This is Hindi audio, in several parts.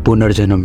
पुनर्जन्म।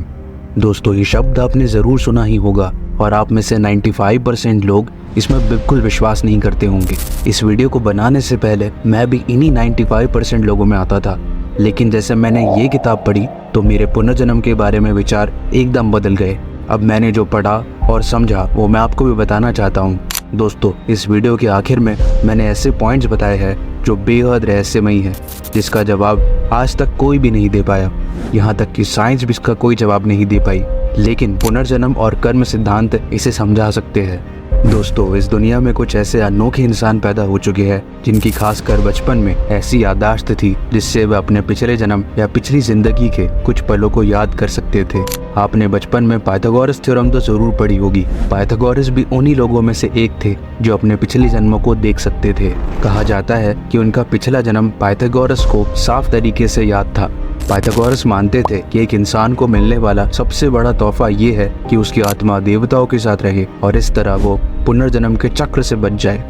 दोस्तों, ये शब्द आपने ज़रूर सुना ही होगा और आप में से 95% लोग इसमें बिल्कुल विश्वास नहीं करते होंगे। इस वीडियो को बनाने से पहले मैं भी इन्हीं 95% लोगों में आता था, लेकिन जैसे मैंने ये किताब पढ़ी तो मेरे पुनर्जन्म के बारे में विचार एकदम बदल गए। अब मैंने जो पढ़ा और समझा वो मैं आपको भी बताना चाहता हूँ। दोस्तों, इस वीडियो के आखिर में मैंने ऐसे पॉइंट्स बताए हैं जो बेहद रहस्यमयी है, जिसका जवाब आज तक कोई भी नहीं दे पाया। यहाँ तक कि साइंस भी इसका कोई जवाब नहीं दे पाई, लेकिन पुनर्जन्म और कर्म सिद्धांत इसे समझा सकते हैं। दोस्तों, इस दुनिया में कुछ ऐसे अनोखे इंसान पैदा हो चुके हैं जिनकी खासकर बचपन में ऐसी याददाश्त थी जिससे वे अपने पिछले जन्म या पिछली जिंदगी के कुछ पलों को याद कर सकते थे। आपने बचपन में पाइथागोरस थ्योरम तो जरूर पढ़ी होगी। पाइथागोरस भी उन्हीं लोगों में से एक थे जो अपने पिछले जन्मों को देख सकते थे। कहा जाता है कि उनका पिछला जन्म पाइथागोरस को साफ तरीके से याद था। पाइथागोरस मानते थे कि एक इंसान को मिलने वाला सबसे बड़ा तोहफा ये है कि उसकी आत्मा देवताओं के साथ रहे और इस तरह वो पुनर्जन्म के चक्र से बच जाए।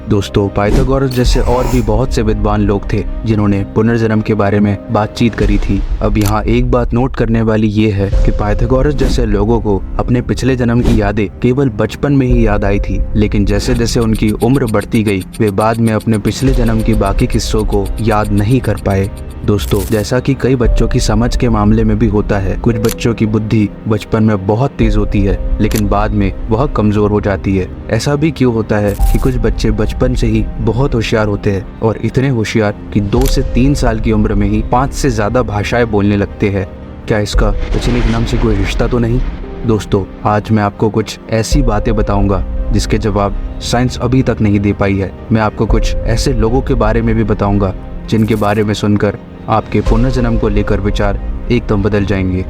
दोस्तों, पाइथागोरस जैसे और भी बहुत से विद्वान लोग थे जिन्होंने पुनर्जन्म के बारे में बातचीत करी थी। अब यहाँ एक बात नोट करने वाली ये है कि पाइथागोरस जैसे लोगों को अपने पिछले जन्म की यादें केवल बचपन में ही याद आई थी, लेकिन जैसे जैसे उनकी उम्र बढ़ती गई वे बाद में अपने पिछले जन्म की बाकी किस्सों को याद नहीं कर पाए। दोस्तों, जैसा कि कई बच्चों की समझ के मामले में भी होता है, कुछ बच्चों की बुद्धि बचपन में बहुत तेज होती है लेकिन बाद में वह कमजोर हो जाती है। ऐसा भी क्यों होता है कि कुछ बच्चे बचपन से ही बहुत होशियार होते हैं और इतने होशियार कि 2 से 3 साल की उम्र में ही 5 से ज्यादा भाषाएं बोलने लगते हैं। क्या इसका पिछले जन्म से कोई रिश्ता तो नहीं? दोस्तों, आज मैं आपको कुछ ऐसी बातें बताऊंगा जिसके जवाब साइंस अभी तक नहीं दे पाई है। मैं आपको कुछ ऐसे लोगों के बारे में भी बताऊंगा जिनके बारे में सुनकर आपके पुनर्जन्म को लेकर विचार एकदम बदल जाएंगे।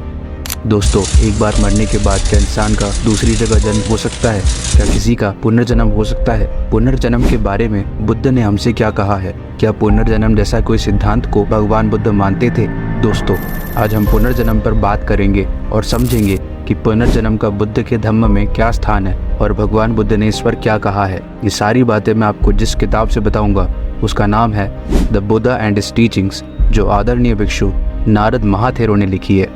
दोस्तों, एक बार मरने के बाद क्या इंसान का दूसरी जगह जन्म हो सकता है? क्या किसी का पुनर्जन्म हो सकता है? पुनर्जन्म के बारे में बुद्ध ने हमसे क्या कहा है? क्या पुनर्जन्म जैसा कोई सिद्धांत को भगवान बुद्ध मानते थे? दोस्तों, आज हम पुनर्जन्म पर बात करेंगे और समझेंगे कि पुनर्जन्म का बुद्ध के धम्म में क्या स्थान है और भगवान बुद्ध ने इस पर क्या कहा है। ये सारी बातें मैं आपको जिस किताब से बताऊंगा उसका नाम है the Buddha and his teachings, जो आदरणीय भिक्षु नारद महाथेरो ने लिखी है।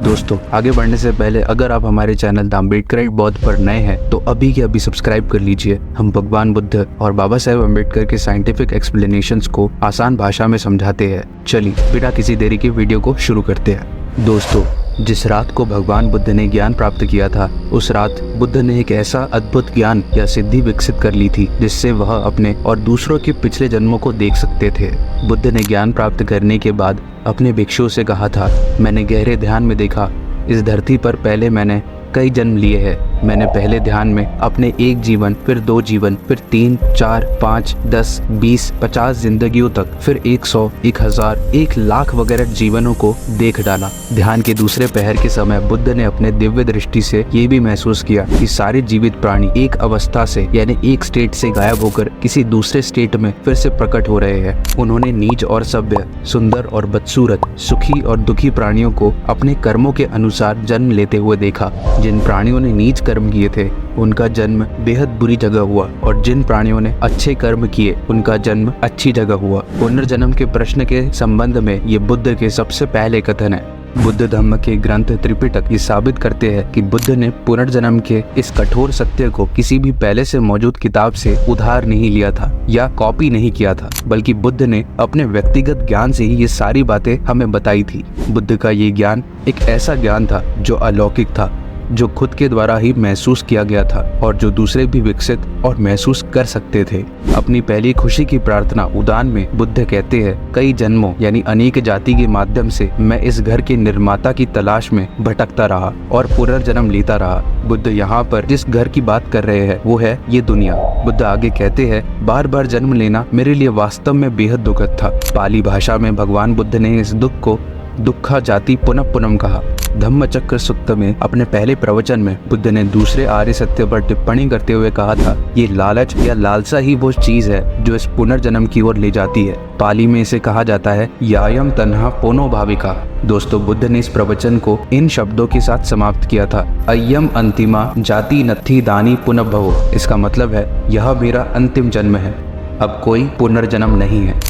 दोस्तों, आगे बढ़ने से पहले अगर आप हमारे चैनल द अम्बेडकराइट बौद्ध पर नए हैं तो अभी के अभी सब्सक्राइब कर लीजिए। हम भगवान बुद्ध और बाबा साहेब अम्बेडकर के साइंटिफिक एक्सप्लेनेशंस को आसान भाषा में समझाते हैं। चलिए बिना किसी देरी के वीडियो को शुरू करते हैं। दोस्तों, जिस रात को भगवान बुद्ध ने ज्ञान प्राप्त किया था, उस रात बुद्ध ने एक ऐसा अद्भुत ज्ञान या सिद्धि विकसित कर ली थी जिससे वह अपने और दूसरों के पिछले जन्मों को देख सकते थे। बुद्ध ने ज्ञान प्राप्त करने के बाद अपने भिक्षुओं से कहा था, मैंने गहरे ध्यान में देखा, इस धरती पर पहले मैंने कई जन्म लिए हैं। मैंने पहले ध्यान में अपने 1 जीवन, फिर 2 जीवन, फिर 3, 4, 5, 10, 20, 50 जिंदगियों तक, फिर 100, 1000, 1,00,000 वगैरह जीवनों को देख डाला। ध्यान के दूसरे पहर के समय बुद्ध ने अपने दिव्य दृष्टि से ये भी महसूस किया कि सारे जीवित प्राणी एक अवस्था से यानी एक स्टेट से गायब होकर किसी दूसरे स्टेट में फिर से प्रकट हो रहे हैं। उन्होंने नीच और सभ्य, सुंदर और बदसूरत, सुखी और दुखी प्राणियों को अपने कर्मों के अनुसार जन्म लेते हुए देखा। जिन प्राणियों ने नीच कर्म किए थे उनका जन्म बेहद बुरी जगह हुआ और जिन प्राणियों ने अच्छे कर्म किए उनका जन्म अच्छी जगह हुआ। पुनर्जन्म के प्रश्न के संबंध में ये बुद्ध के सबसे पहले कथन है। बुद्ध धम्म के ग्रंथ त्रिपिटक ये साबित करते हैं कि बुद्ध ने पुनर्जन्म के इस कठोर सत्य को किसी भी पहले से मौजूद किताब से उधार नहीं लिया था या कॉपी नहीं किया था, बल्कि बुद्ध ने अपने व्यक्तिगत ज्ञान से ही ये सारी बातें हमें बताई थी। बुद्ध का ये ज्ञान एक ऐसा ज्ञान था जो अलौकिक था, जो खुद के द्वारा ही महसूस किया गया था और जो दूसरे भी विकसित और महसूस कर सकते थे। अपनी पहली खुशी की प्रार्थना उदान में बुद्ध कहते हैं, कई जन्मों यानी अनेक जाति के माध्यम से मैं इस घर के निर्माता की तलाश में भटकता रहा और पुनर्जन्म लेता रहा। बुद्ध यहाँ पर जिस घर की बात कर रहे हैं वो है ये दुनिया। बुद्ध आगे कहते हैं, बार बार जन्म लेना मेरे लिए वास्तव में बेहद दुखद था। पाली भाषा में भगवान बुद्ध ने इस दुख को दुखा जाति पुनः पुनम कहा। धम्मचक्र सूक्त में अपने पहले प्रवचन में बुद्ध ने दूसरे आर्य सत्य पर टिप्पणी करते हुए कहा था, ये लालच या लालसा ही वो चीज है जो इस पुनर्जन्म की ओर ले जाती है। पाली में इसे कहा जाता है यायम तन्हा पोनो भाविका। दोस्तों, बुद्ध ने इस प्रवचन को इन शब्दों के साथ समाप्त किया था, अय्यम अंतिमा जाति नत्थि दानी पुनर्भवो। इसका मतलब है यह मेरा अंतिम जन्म है, अब कोई पुनर्जन्म नहीं है।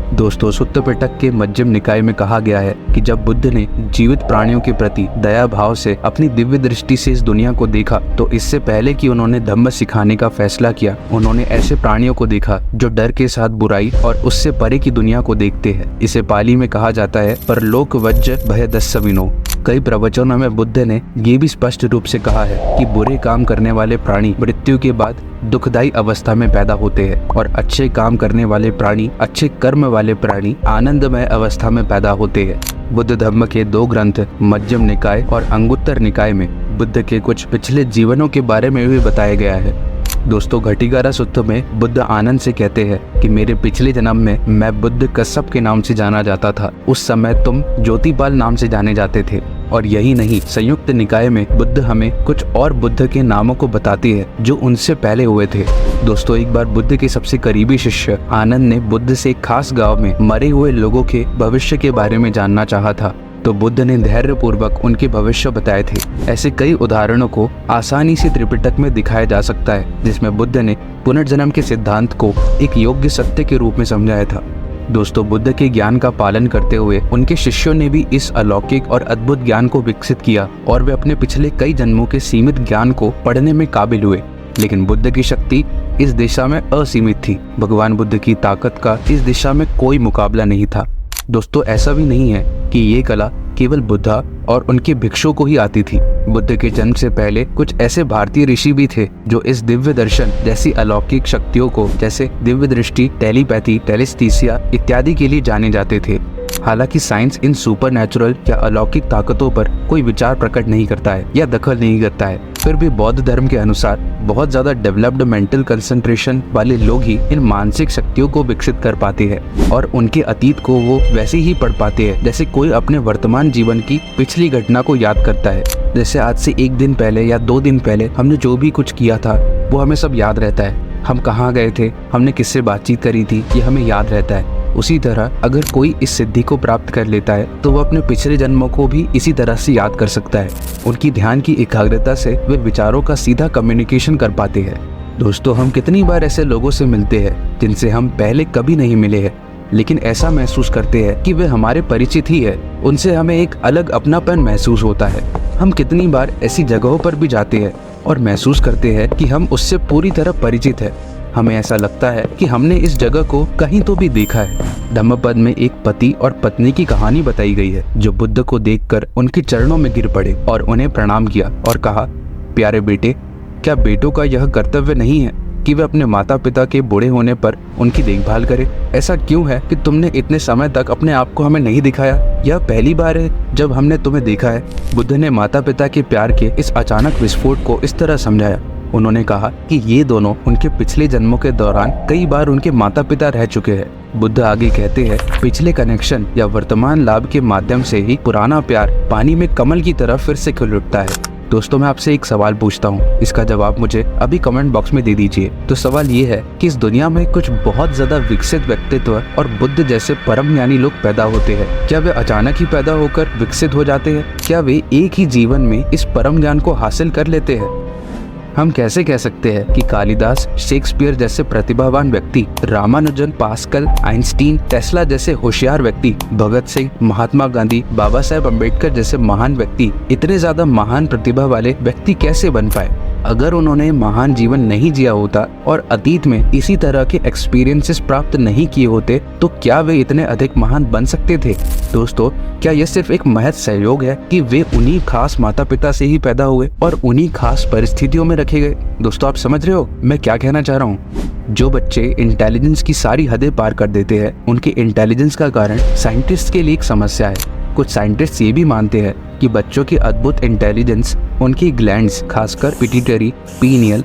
दोस्तों, सुत्त पिटक के मध्यम निकाय में कहा गया है कि जब बुद्ध ने जीवित प्राणियों के प्रति दया भाव से अपनी दिव्य दृष्टि से इस दुनिया को देखा, तो इससे पहले कि उन्होंने धम्म सिखाने का फैसला किया, उन्होंने ऐसे प्राणियों को देखा जो डर के साथ बुराई और उससे परे की दुनिया को देखते हैं। इसे पाली में कहा जाता है परलोक वज्ज भय दस्सविनो। कई प्रवचनों में बुद्ध ने ये भी स्पष्ट रूप से कहा है कि बुरे काम करने वाले प्राणी मृत्यु के बाद दुखदायी अवस्था में पैदा होते हैं और अच्छे काम करने वाले प्राणी, अच्छे कर्म वाले प्राणी आनंदमय अवस्था में पैदा होते हैं। बुद्ध धर्म के 2 ग्रंथ मध्यम निकाय और अंगुत्तर निकाय में बुद्ध के कुछ पिछले जीवनों के बारे में भी बताया गया है। दोस्तों, घटिकारा सुत्त में बुद्ध आनंद से कहते हैं कि मेरे पिछले जन्म में मैं बुद्ध कश्यप के नाम से जाना जाता था। उस समय तुम ज्योतिपाल नाम से जाने जाते थे। और यही नहीं, संयुक्त निकाय में बुद्ध हमें कुछ और बुद्ध के नामों को बताती है जो उनसे पहले हुए थे। दोस्तों, एक बार बुद्ध के सबसे करीबी शिष्य आनंद ने बुद्ध से एक खास गांव में मरे हुए लोगों के भविष्य के बारे में जानना चाहा था, तो बुद्ध ने धैर्य पूर्वक उनके भविष्य बताए थे। ऐसे कई उदाहरणों को आसानी से त्रिपिटक में दिखाया जा सकता है, जिसमें बुद्ध ने पुनर्जन्म के सिद्धांत को एक योग्य सत्य के रूप में समझाया था। दोस्तों, बुद्ध के ज्ञान का पालन करते हुए उनके शिष्यों ने भी इस अलौकिक और अद्भुत ज्ञान को विकसित किया और वे अपने पिछले कई जन्मों के सीमित ज्ञान को पढ़ने में काबिल हुए। लेकिन बुद्ध की शक्ति इस दिशा में असीमित थी। भगवान बुद्ध की ताकत का इस दिशा में कोई मुकाबला नहीं था। दोस्तों, ऐसा भी नहीं है कि ये कला केवल बुद्धा और उनके भिक्षुओं को ही आती थी। बुद्ध के जन्म से पहले कुछ ऐसे भारतीय ऋषि भी थे जो इस दिव्य दर्शन जैसी अलौकिक शक्तियों को, जैसे दिव्य दृष्टि, टेलीपैथी, टेलिस्थीसिया इत्यादि के लिए जाने जाते थे। हालांकि साइंस इन सुपरनैचुरल या अलौकिक ताकतों पर कोई विचार प्रकट नहीं करता है या दखल नहीं करता है, फिर भी बौद्ध धर्म के अनुसार बहुत ज्यादा डेवलप्ड मेंटल कंसंट्रेशन वाले लोग ही इन मानसिक शक्तियों को विकसित कर पाते हैं और उनके अतीत को वो वैसे ही पढ़ पाते हैं जैसे कोई अपने वर्तमान जीवन की पिछली घटना को याद करता है। जैसे आज से 1 दिन पहले या 2 दिन पहले हमने जो भी कुछ किया था वो हमें सब याद रहता है। हम कहाँ गए थे, हमने किससे बातचीत करी थी, ये हमें याद रहता है। उसी तरह अगर कोई इस सिद्धि को प्राप्त कर लेता है तो वह अपने पिछले जन्मों को भी इसी तरह से याद कर सकता है। उनकी ध्यान की एकाग्रता से वे विचारों का सीधा कम्युनिकेशन कर पाते हैं। दोस्तों, हम कितनी बार ऐसे लोगों से मिलते हैं जिनसे हम पहले कभी नहीं मिले हैं, लेकिन ऐसा महसूस करते हैं कि वे हमारे परिचित ही है। उनसे हमें एक अलग अपनापन महसूस होता है। हम कितनी बार ऐसी जगहों पर भी जाते हैं और महसूस करते हैं कि हम उससे पूरी तरह परिचित है। हमें ऐसा लगता है कि हमने इस जगह को कहीं तो भी देखा है। धम्मपद में एक पति और पत्नी की कहानी बताई गई है जो बुद्ध को देखकर उनके चरणों में गिर पड़े और उन्हें प्रणाम किया और कहा, प्यारे बेटे, क्या बेटों का यह कर्तव्य नहीं है कि वे अपने माता पिता के बूढ़े होने पर उनकी देखभाल करें? ऐसा क्यों है कि तुमने इतने समय तक अपने आप को हमें नहीं दिखाया? यह पहली बार है जब हमने तुम्हें देखा है। बुद्ध ने माता पिता के प्यार के इस अचानक विस्फोट को इस तरह समझाया। उन्होंने कहा कि ये दोनों उनके पिछले जन्मों के दौरान कई बार उनके माता पिता रह चुके हैं। बुद्ध आगे कहते हैं, पिछले कनेक्शन या वर्तमान लाभ के माध्यम से ही पुराना प्यार पानी में कमल की तरह फिर से खिल उठता है। दोस्तों, मैं आपसे एक सवाल पूछता हूँ, इसका जवाब मुझे अभी कमेंट बॉक्स में दे दीजिए। तो सवाल ये है कि इस दुनिया में कुछ बहुत ज्यादा विकसित व्यक्तित्व और बुद्ध जैसे परम ज्ञानी लोग पैदा होते हैं। क्या वे अचानक ही पैदा होकर विकसित हो जाते हैं? क्या वे एक ही जीवन में इस परम ज्ञान को हासिल कर लेते हैं? हम कैसे कह सकते हैं कि कालिदास, शेक्सपियर जैसे प्रतिभावान व्यक्ति, रामानुजन, पास्कल, आइंस्टीन, टेस्ला जैसे होशियार व्यक्ति, भगत सिंह, महात्मा गांधी, बाबा साहेब अम्बेडकर जैसे महान व्यक्ति, इतने ज्यादा महान प्रतिभा वाले व्यक्ति कैसे बन पाए? अगर उन्होंने महान जीवन नहीं जिया होता और अतीत में इसी तरह के एक्सपीरियंसेस प्राप्त नहीं किए होते तो क्या वे इतने अधिक महान बन सकते थे? दोस्तों, क्या यह सिर्फ एक महज सहयोग है कि वे उन्हीं खास माता पिता से ही पैदा हुए और उन्हीं खास परिस्थितियों में रखे गए? दोस्तों, आप समझ रहे हो मैं क्या कहना चाह रहा हूँ? जो बच्चे इंटेलिजेंस की सारी हदें पार कर देते हैं, उनके इंटेलिजेंस का कारण साइंटिस्ट के लिए एक समस्या है। कुछ साइंटिस्ट ये भी मानते हैं कि बच्चों की अद्भुत इंटेलिजेंस उनकी ग्लैंड्स, खासकर पिट्यूटरी, पीनियल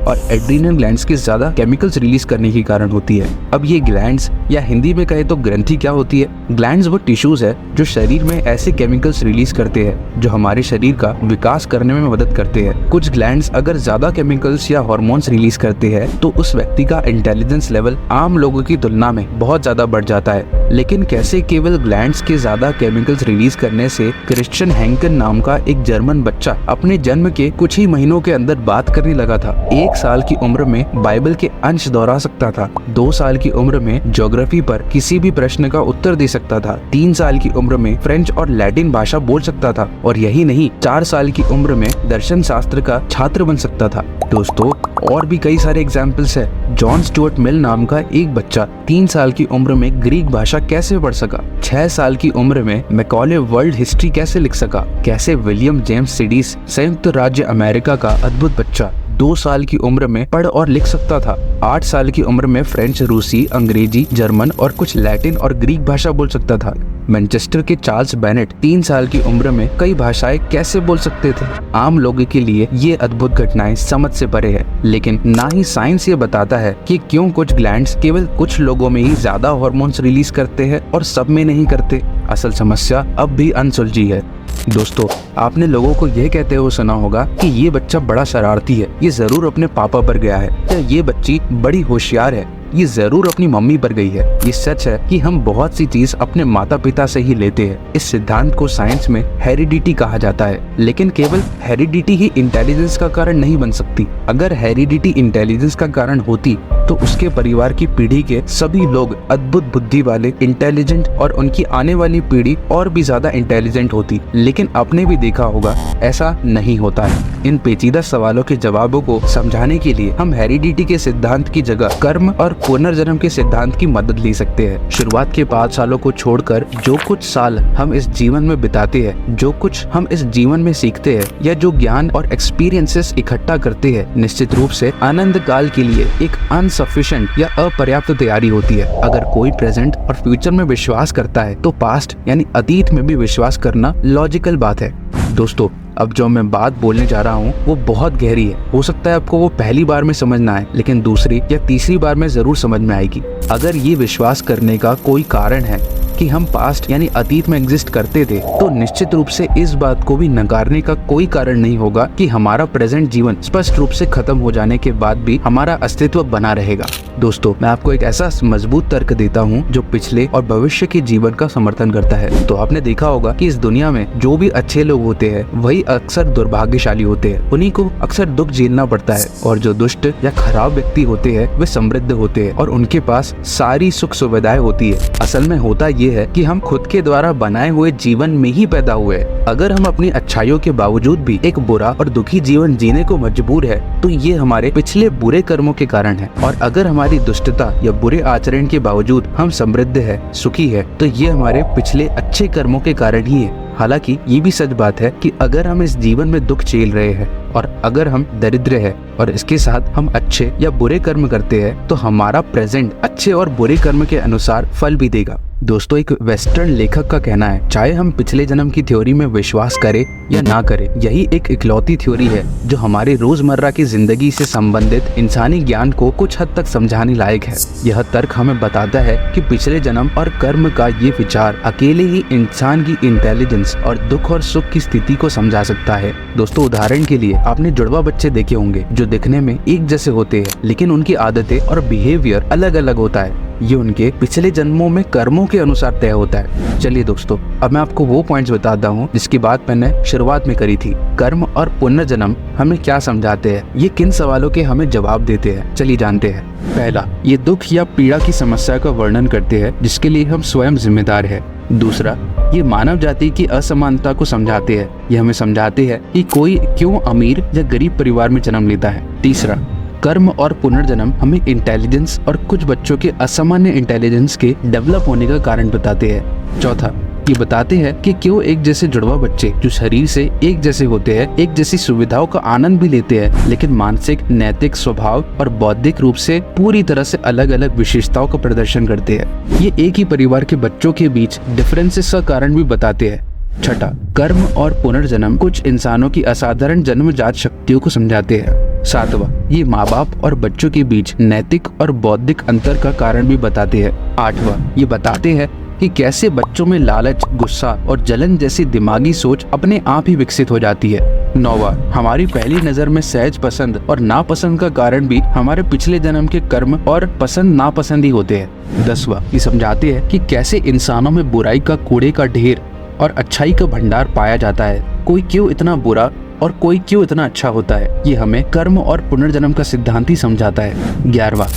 और एड्रीनल ग्लैंड्स के ज्यादा केमिकल्स रिलीज करने के कारण होती है। अब ये ग्लैंड्स या हिंदी में कहे तो ग्रंथि क्या होती है? ग्लैंड्स वो टिश्यूज है जो शरीर में ऐसे केमिकल्स रिलीज करते हैं जो हमारे शरीर का विकास करने में मदद करते हैं। कुछ ग्लैंड्स अगर ज्यादा केमिकल्स या हार्मोन्स रिलीज करते हैं तो उस व्यक्ति का इंटेलिजेंस लेवल आम लोगों की तुलना में बहुत ज्यादा बढ़ जाता है। लेकिन कैसे केवल ग्लैंड्स के ज्यादा केमिकल्स रिलीज करने से क्रिश्चियन हैंकन नाम का एक जर्मन बच्चा अपने जन्म के कुछ ही महीनों के अंदर बात करने लगा था। 1 साल की उम्र में बाइबल के अंश दोहरा सकता था, 2 साल की उम्र में ज्योग्राफी पर किसी भी प्रश्न का उत्तर दे सकता था, 3 साल की उम्र में फ्रेंच और लैटिन भाषा बोल सकता था, और यही नहीं 4 साल की उम्र में दर्शन शास्त्र का छात्र बन सकता था। दोस्तों और भी कई सारे एग्जाम्पल्स है। जॉन स्टुअर्ट मिल नाम का एक बच्चा 3 साल की उम्र में ग्रीक भाषा कैसे पढ़ सका, 6 साल की उम्र में मैकॉले वर्ल्ड हिस्ट्री कैसे लिख सका, कैसे विलियम जेम्स सिडीस संयुक्त राज्य अमेरिका का अद्भुत बच्चा 2 साल की उम्र में पढ़ और लिख सकता था, 8 साल की उम्र में फ्रेंच, रूसी, अंग्रेजी, जर्मन और कुछ लैटिन और ग्रीक भाषा बोल सकता था। मैनचेस्टर के चार्ल्स बेनेट 3 साल की उम्र में कई भाषाएं कैसे बोल सकते थे। आम लोगों के लिए ये अद्भुत घटनाएं समझ से परे है, लेकिन ना ही साइंस ये बताता है कि क्यों कुछ ग्लैंड्स केवल कुछ लोगों में ही ज्यादा हार्मोन्स रिलीज करते हैं और सब में नहीं करते। असल समस्या अब भी अनसुलझी है। दोस्तों आपने लोगों को यह कहते हुए सुना होगा कि ये बच्चा बड़ा शरारती है, ये जरूर अपने पापा पर गया है, या ये बच्ची बड़ी होशियार है, ये जरूर अपनी मम्मी पर गई है। ये सच है कि हम बहुत सी चीज अपने माता पिता से ही लेते हैं। इस सिद्धांत को साइंस में हेरिडिटी कहा जाता है, लेकिन केवल हेरिडिटी ही इंटेलिजेंस का कारण नहीं बन सकती। अगर हेरिडिटी इंटेलिजेंस का कारण होती तो उसके परिवार की पीढ़ी के सभी लोग अद्भुत बुद्धि वाले, इंटेलिजेंट और उनकी आने वाली पीढ़ी और भी ज्यादा इंटेलिजेंट होती। लेकिन आपने भी देखा होगा ऐसा नहीं होता है। इन पेचीदा सवालों के जवाबों को समझाने के लिए हम हेरिडिटी के सिद्धांत की जगह कर्म और पुनर्जन्म के सिद्धांत की मदद ले सकते हैं। शुरुआत के 5 सालों को छोड़कर जो कुछ साल हम इस जीवन में बिताते हैं, जो कुछ हम इस जीवन में सीखते हैं या जो ज्ञान और एक्सपीरियंसेस इकट्ठा करते हैं, निश्चित रूप से अनंत काल के लिए एक अनसफिशिएंट या अपर्याप्त तैयारी होती है। अगर कोई प्रेजेंट और फ्यूचर में विश्वास करता है तो पास्ट यानी अतीत में भी विश्वास करना लॉजिकल बात है। दोस्तों अब जो मैं बात बोलने जा रहा हूँ वो बहुत गहरी है। हो सकता है आपको वो पहली बार में समझ ना आए, लेकिन दूसरी या तीसरी बार में जरूर समझ में आएगी। अगर ये विश्वास करने का कोई कारण है कि हम पास्ट यानी अतीत में एग्जिस्ट करते थे, तो निश्चित रूप से इस बात को भी नकारने का कोई कारण नहीं होगा कि हमारा प्रेजेंट जीवन स्पष्ट रूप से खत्म हो जाने के बाद भी हमारा अस्तित्व बना रहेगा। दोस्तों मैं आपको एक ऐसा मजबूत तर्क देता हूँ जो पिछले और भविष्य के जीवन का समर्थन करता है। तो आपने देखा होगा कि इस दुनिया में जो भी अच्छे लोग होते हैं वही अक्सर दुर्भाग्यशाली होते हैं, उन्हीं को अक्सर दुख झेलना पड़ता है, और जो दुष्ट या खराब व्यक्ति होते हैं वे समृद्ध होते हैं और उनके पास सारी सुख सुविधाएं होती है। असल में होता ये है कि हम खुद के द्वारा बनाए हुए जीवन में ही पैदा हुए हैं। अगर हम अपनी अच्छाइयों के बावजूद भी एक बुरा और दुखी जीवन जीने को मजबूर है तो ये हमारे पिछले बुरे कर्मों के कारण है, और अगर हमारी दुष्टता या बुरे आचरण के बावजूद हम समृद्ध है, सुखी है, तो ये हमारे पिछले अच्छे कर्मों के कारण ही है। हालांकि ये भी सच बात है कि अगर हम इस जीवन में दुख झेल रहे हैं और अगर हम दरिद्र है और इसके साथ हम अच्छे या बुरे कर्म करते हैं तो हमारा प्रेजेंट अच्छे और बुरे कर्म के अनुसार फल भी देगा। दोस्तों एक वेस्टर्न लेखक का कहना है, चाहे हम पिछले जन्म की थ्योरी में विश्वास करें या ना करें, यही एक इकलौती थ्योरी है जो हमारी रोजमर्रा की जिंदगी से संबंधित इंसानी ज्ञान को कुछ हद तक समझाने लायक है। यह तर्क हमें बताता है कि पिछले जन्म और कर्म का ये विचार अकेले ही इंसान की इंटेलिजेंस और दुख और सुख की स्थिति को समझा सकता है। दोस्तों उदाहरण के लिए आपने जुड़वा बच्चे देखे होंगे जो दिखने में एक जैसे होते हैं, लेकिन उनकी आदतें और बिहेवियर अलग अलग होता है। ये उनके पिछले जन्मों में कर्मों के अनुसार तय होता है। चलिए दोस्तों अब मैं आपको वो पॉइंट्स बताता हूँ जिसकी बात मैंने शुरुआत में करी थी। कर्म और पुनर्जन्म हमें क्या समझाते हैं, ये किन सवालों के हमें जवाब देते हैं, चलिए जानते हैं। पहला, ये दुख या पीड़ा की समस्या का वर्णन करते हैं जिसके लिए हम स्वयं जिम्मेदार है। दूसरा, ये मानव जाति की असमानता को समझाते हैं, ये हमें समझाते हैं कि कोई क्यों अमीर या गरीब परिवार में जन्म लेता है। तीसरा, कर्म और पुनर्जन्म हमें इंटेलिजेंस और कुछ बच्चों के असामान्य इंटेलिजेंस के डेवलप होने का कारण बताते हैं। चौथा, ये बताते हैं कि क्यों एक जैसे जुड़वा बच्चे जो शरीर से एक जैसे होते हैं, एक जैसी सुविधाओं का आनंद भी लेते हैं, लेकिन मानसिक, नैतिक, स्वभाव और बौद्धिक रूप से पूरी तरह से अलग अलग विशेषताओं का प्रदर्शन करते हैं। ये एक ही परिवार के बच्चों के बीच डिफरेंसेस का कारण भी बताते हैं। छठा, कर्म और पुनर्जन्म कुछ इंसानों की असाधारण जन्मजात शक्तियों को समझाते हैं। सातवां, ये माँ बाप और बच्चों के बीच नैतिक और बौद्धिक अंतर का कारण भी बताते हैं। आठवां, ये बताते हैं कि कैसे बच्चों में लालच, गुस्सा और जलन जैसी दिमागी सोच अपने आप ही विकसित हो जाती है। नौवां, हमारी पहली नजर में सहज पसंद और नापसंद का कारण भी हमारे पिछले जन्म के कर्म और पसंद नापसंद ही होते हैं। 10वां, ये समझाते हैं कि कैसे इंसानों में बुराई का कूड़े का ढेर और अच्छाई का भंडार पाया जाता है। कोई क्यों इतना बुरा और कोई क्यों इतना अच्छा होता है, ये हमें कर्म और पुनर्जन्म का सिद्धांत ही समझाता है। 11वां,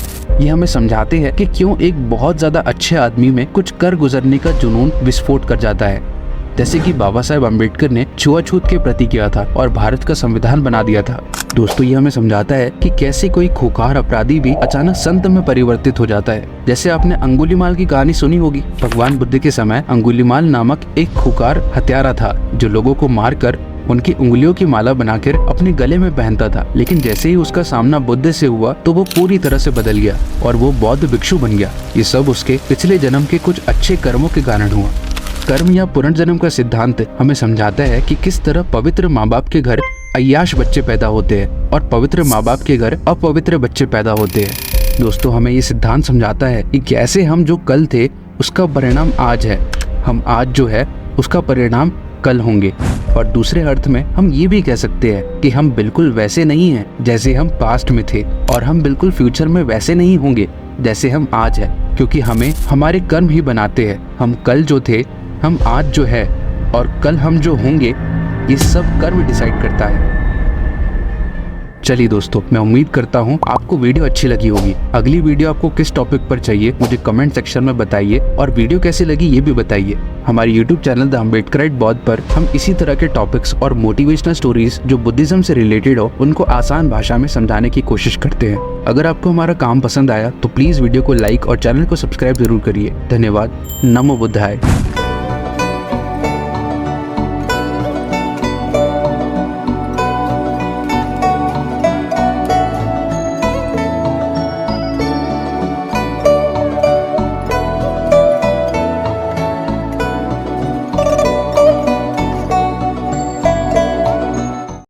ये हमें समझाते हैं कि क्यों एक बहुत ज्यादा अच्छे आदमी में कुछ कर गुजरने का जुनून विस्फोट कर जाता है, जैसे कि बाबा साहेब अम्बेडकर ने छुआछूत के प्रति किया था और भारत का संविधान बना दिया था। दोस्तों, ये हमें समझाता है कि कैसे कोई खूंखार अपराधी भी अचानक संत में परिवर्तित हो जाता है। जैसे आपने अंगुलीमाल की कहानी सुनी होगी। भगवान बुद्ध के समय अंगुलीमाल नामक एक खूंखार हत्यारा था जो लोगों को मारकर उनकी उंगलियों की माला बनाकर अपने गले में पहनता था। लेकिन जैसे ही उसका सामना बुद्ध से हुआ तो वो पूरी तरह से बदल गया और वो बौद्ध भिक्षु बन गया। ये सब उसके पिछले जन्म के कुछ अच्छे कर्मों के कारण हुआ। कर्म या पुनर्जन्म का सिद्धांत हमें समझाता है कि किस तरह पवित्र माँ बाप के घर अय्याश बच्चे पैदा होते हैं और पवित्र माँ बाप के घर अपवित्र बच्चे पैदा होते हैं। दोस्तों, हमें ये सिद्धांत समझाता है कि कैसे हम जो कल थे उसका परिणाम आज है, हम आज जो है उसका परिणाम कल होंगे। और दूसरे अर्थ में हम ये भी कह सकते हैं कि हम बिल्कुल वैसे नहीं हैं जैसे हम पास्ट में थे और हम बिल्कुल फ्यूचर में वैसे नहीं होंगे जैसे हम आज हैं, क्योंकि हमें हमारे कर्म ही बनाते हैं। हम कल जो थे, हम आज जो है और कल हम जो होंगे, ये सब कर्म डिसाइड करता है। चलिए दोस्तों, मैं उम्मीद करता हूँ आपको वीडियो अच्छी लगी होगी। अगली वीडियो आपको किस टॉपिक पर चाहिए मुझे कमेंट सेक्शन में बताइए और वीडियो कैसी लगी ये भी बताइए। हमारे YouTube चैनल द अम्बेडकराइट बौद्ध पर हम इसी तरह के टॉपिक्स और मोटिवेशनल स्टोरीज जो बुद्धिज्म से रिलेटेड हो उनको आसान भाषा में समझाने की कोशिश करते हैं। अगर आपको हमारा काम पसंद आया तो प्लीज वीडियो को लाइक और चैनल को सब्सक्राइब जरूर करिए। धन्यवाद। नमो बुद्धाय।